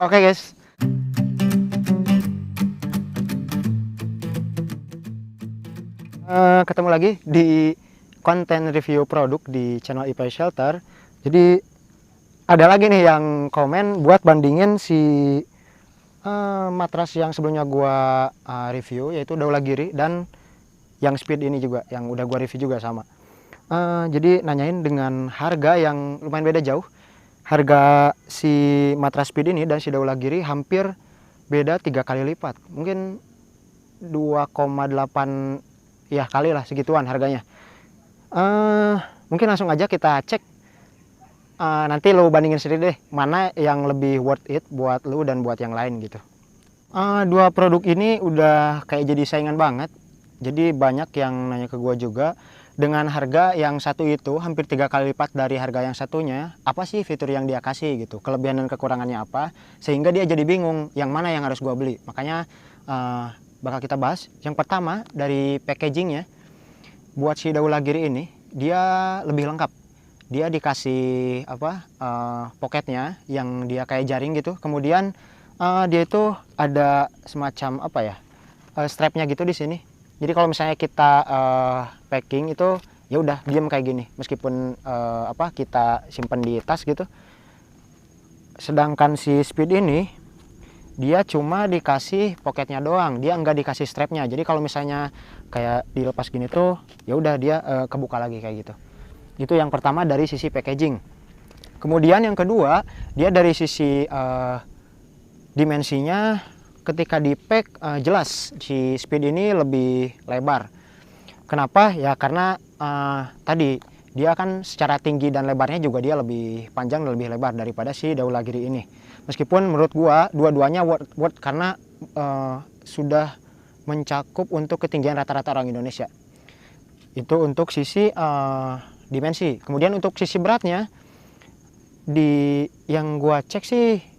Oke guys, ketemu lagi di konten review produk di channel IPA Shelter. Jadi ada lagi nih yang komen buat bandingin si matras yang sebelumnya gua review, yaitu Daulagiri, dan yang Speed ini juga yang udah gua review juga sama. Jadi nanyain dengan harga yang lumayan beda jauh. Harga si matras Speed ini dan si Daulagiri hampir beda 3 kali lipat, mungkin 2,8 ya kali lah, segituan harganya. Mungkin langsung aja kita cek. Nanti lo bandingin sendiri deh mana yang lebih worth it buat lo dan buat yang lain gitu. Dua produk ini udah kayak jadi saingan banget. Jadi banyak yang nanya ke gua juga, dengan harga yang satu itu hampir 3 kali lipat dari harga yang satunya, apa sih fitur yang dia kasih gitu, kelebihan dan kekurangannya apa, sehingga dia jadi bingung yang mana yang harus gua beli. Makanya bakal kita bahas. Yang pertama dari packagingnya. Buat si Daulagiri ini dia lebih lengkap. Dia dikasih pocketnya yang dia kayak jaring gitu. Kemudian dia itu ada semacam strapnya gitu di sini. Jadi kalau misalnya kita packing itu ya udah diem kayak gini, meskipun kita simpen di tas gitu. Sedangkan si Speed ini dia cuma dikasih poketnya doang, dia nggak dikasih strapnya. Jadi kalau misalnya kayak dilepas gini tuh ya udah dia kebuka lagi kayak gitu. Itu yang pertama dari sisi packaging. Kemudian yang kedua, dia dari sisi dimensinya. Ketika di pack jelas si Speed ini lebih lebar. Kenapa? Ya karena tadi dia kan secara tinggi dan lebarnya juga dia lebih panjang dan lebih lebar daripada si Daulagiri ini. Meskipun menurut gua dua-duanya worth karena sudah mencakup untuk ketinggian rata-rata orang Indonesia. Itu untuk sisi dimensi. Kemudian untuk sisi beratnya, di yang gua cek sih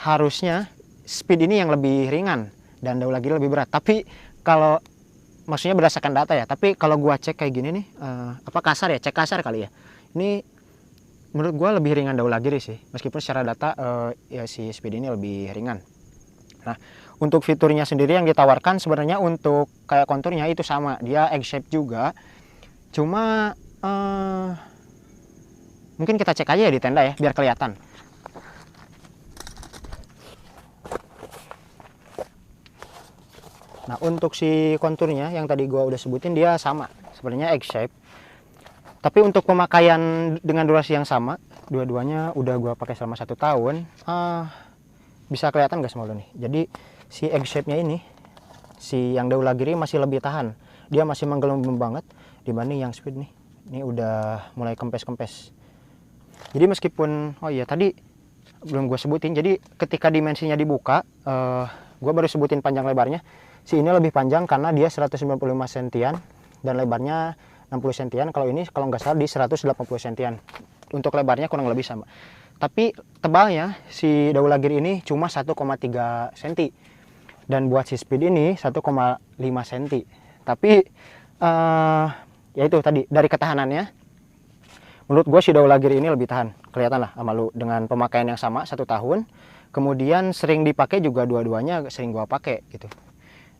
harusnya Speed ini yang lebih ringan dan Daulagiri lebih berat. Tapi kalau maksudnya berdasarkan data ya, tapi kalau gua cek kayak gini nih, kasar ya, cek kasar kali ya. Ini menurut gua lebih ringan Daulagiri sih, meskipun secara data ya si Speed ini lebih ringan. Nah, untuk fiturnya sendiri yang ditawarkan sebenarnya untuk kayak konturnya itu sama, dia egg shape juga. Cuma mungkin kita cek aja ya di tenda ya, biar kelihatan. Nah, untuk si konturnya yang tadi gua udah sebutin dia sama, sebenarnya egg shape. Tapi untuk pemakaian dengan durasi yang sama, dua-duanya udah gua pakai selama 1 tahun. Bisa kelihatan gak semua lo nih. Jadi si egg shape-nya ini, si yang Daulagiri masih lebih tahan. Dia masih menggelembung banget dibanding yang Speed nih. Ini udah mulai kempes-kempes. Jadi meskipun, oh iya tadi belum gue sebutin, jadi ketika dimensinya dibuka, gue baru sebutin panjang lebarnya. Si ini lebih panjang karena dia 195 sentian dan lebarnya 60 sentian. Kalau ini kalau nggak salah di 180 sentian. Untuk lebarnya kurang lebih sama. Tapi tebalnya si Daulagiri ini cuma 1,3 cm. Dan buat si Speed ini 1,5 cm. Tapi ya itu tadi dari ketahanannya, menurut gue si Daulagiri ini lebih tahan. Kelihatan lah sama lu dengan pemakaian yang sama 1 tahun. Kemudian sering dipakai juga, dua-duanya sering gua pakai gitu.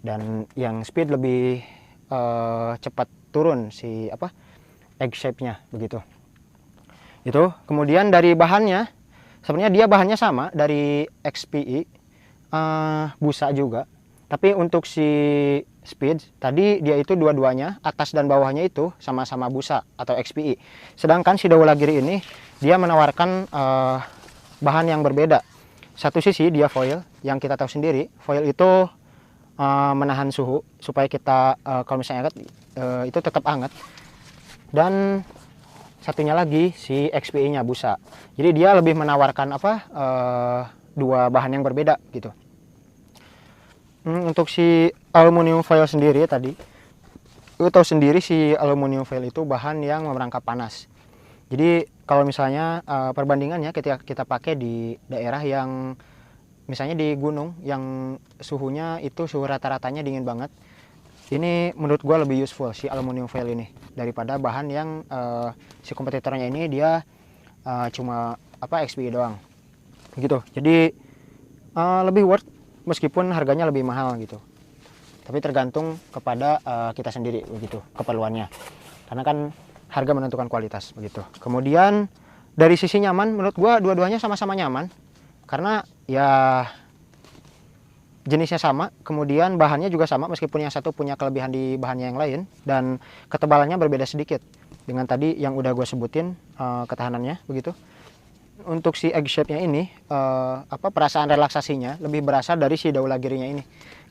Dan yang Speed lebih cepat turun si egg shape-nya begitu. Itu kemudian dari bahannya, sebenarnya dia bahannya sama dari XPI, busa juga. Tapi untuk si Speed tadi dia itu dua-duanya atas dan bawahnya itu sama-sama busa atau XPI. Sedangkan si Daulagiri ini dia menawarkan bahan yang berbeda. Satu sisi dia foil, yang kita tahu sendiri foil itu menahan suhu supaya kita kalau misalnya hangat itu tetap hangat. Dan satunya lagi si XPI nya busa. Jadi dia lebih menawarkan dua bahan yang berbeda gitu. Untuk si aluminium foil sendiri tadi, lu tahu sendiri si aluminium foil itu bahan yang merangkap panas. Jadi kalau misalnya perbandingannya ketika kita pakai di daerah yang misalnya di gunung yang suhunya itu suhu rata-ratanya dingin banget, ini menurut gue lebih useful si aluminium foil ini daripada bahan yang si kompetitornya ini dia cuma XPI doang. gitu. Jadi lebih worth meskipun harganya lebih mahal gitu. Tapi tergantung kepada kita sendiri begitu keperluannya. Karena kan harga menentukan kualitas begitu. Kemudian dari sisi nyaman, menurut gua dua-duanya sama-sama nyaman. Karena ya jenisnya sama, kemudian bahannya juga sama meskipun yang satu punya kelebihan di bahannya yang lain dan ketebalannya berbeda sedikit. Dengan tadi yang udah gue sebutin ketahanannya begitu. Untuk si egg shape-nya ini perasaan relaksasinya lebih berasa dari si daula girinya ini.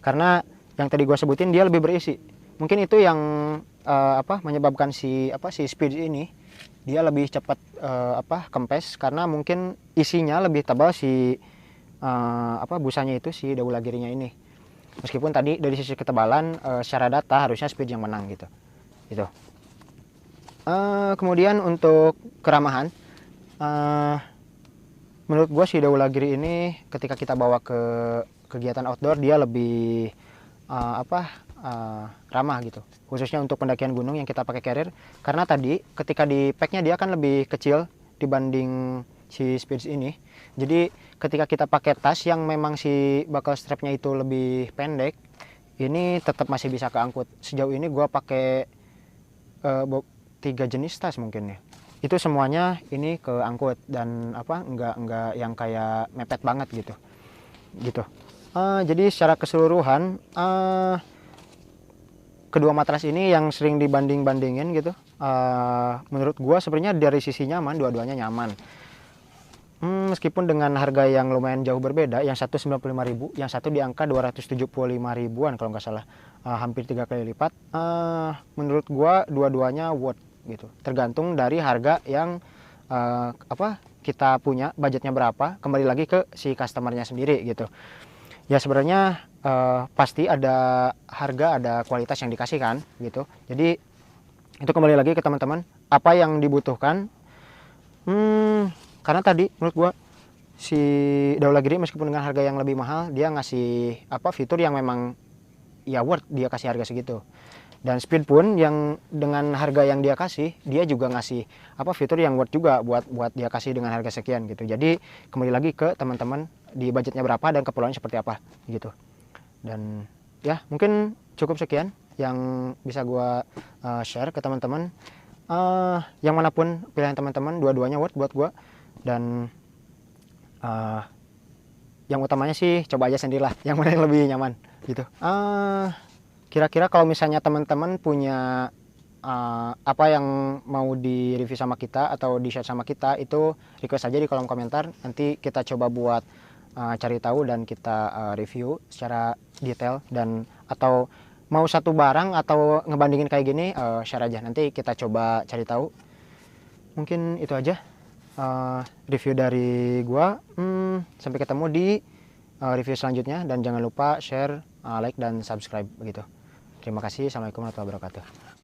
Karena yang tadi gue sebutin dia lebih berisi. Mungkin itu yang menyebabkan si speed ini dia lebih cepat kempes karena mungkin isinya lebih tebal si busanya itu si daula girinya ini. Meskipun tadi dari sisi ketebalan secara data harusnya speed yang menang gitu. Gitu. Kemudian untuk keramahan, menurut gua si daula giri ini ketika kita bawa ke kegiatan outdoor dia lebih ramah gitu, khususnya untuk pendakian gunung yang kita pakai carrier, karena tadi ketika di packnya dia kan lebih kecil dibanding si Speed ini. Jadi ketika kita pakai tas yang memang si buckle strapnya itu lebih pendek, ini tetap masih bisa keangkut. Sejauh ini gua pakai 3 jenis tas mungkin ya, itu semuanya ini keangkut dan enggak yang kayak mepet banget gitu. Jadi secara keseluruhan kedua matras ini yang sering dibanding-bandingin gitu. Menurut gua sebenarnya dari sisi nyaman dua-duanya nyaman. Meskipun dengan harga yang lumayan jauh berbeda, yang satu 95.000, yang satu di angka 275 ribuan kalau nggak salah, hampir 3 kali lipat. Menurut gua dua-duanya worth gitu. Tergantung dari harga yang kita punya, budgetnya berapa, kembali lagi ke si customernya sendiri gitu. Ya sebenarnya pasti ada harga, ada kualitas yang dikasihkan gitu. Jadi itu kembali lagi ke teman-teman apa yang dibutuhkan. Karena tadi menurut gua si daula giri meskipun dengan harga yang lebih mahal, dia ngasih fitur yang memang ya worth dia kasih harga segitu. Dan Speed pun yang dengan harga yang dia kasih, dia juga ngasih fitur yang worth juga buat dia kasih dengan harga sekian gitu. Jadi kembali lagi ke teman-teman di budgetnya berapa dan keperluannya seperti apa gitu. Dan ya mungkin cukup sekian yang bisa gua share ke teman-teman. Yang manapun pilihan teman-teman, dua-duanya worth buat gua. Dan yang utamanya sih coba aja sendirilah yang mana yang lebih nyaman gitu. Kira-kira kalau misalnya teman-teman punya apa yang mau di review sama kita atau di share sama kita, itu request aja di kolom komentar, nanti kita coba buat cari tahu dan kita review secara detail. Dan atau mau satu barang atau ngebandingin kayak gini, share aja, nanti kita coba cari tahu. Mungkin itu aja review dari gua. Sampai ketemu di review selanjutnya, dan jangan lupa share, like dan subscribe begitu. Terima kasih. Assalamualaikum warahmatullahi wabarakatuh.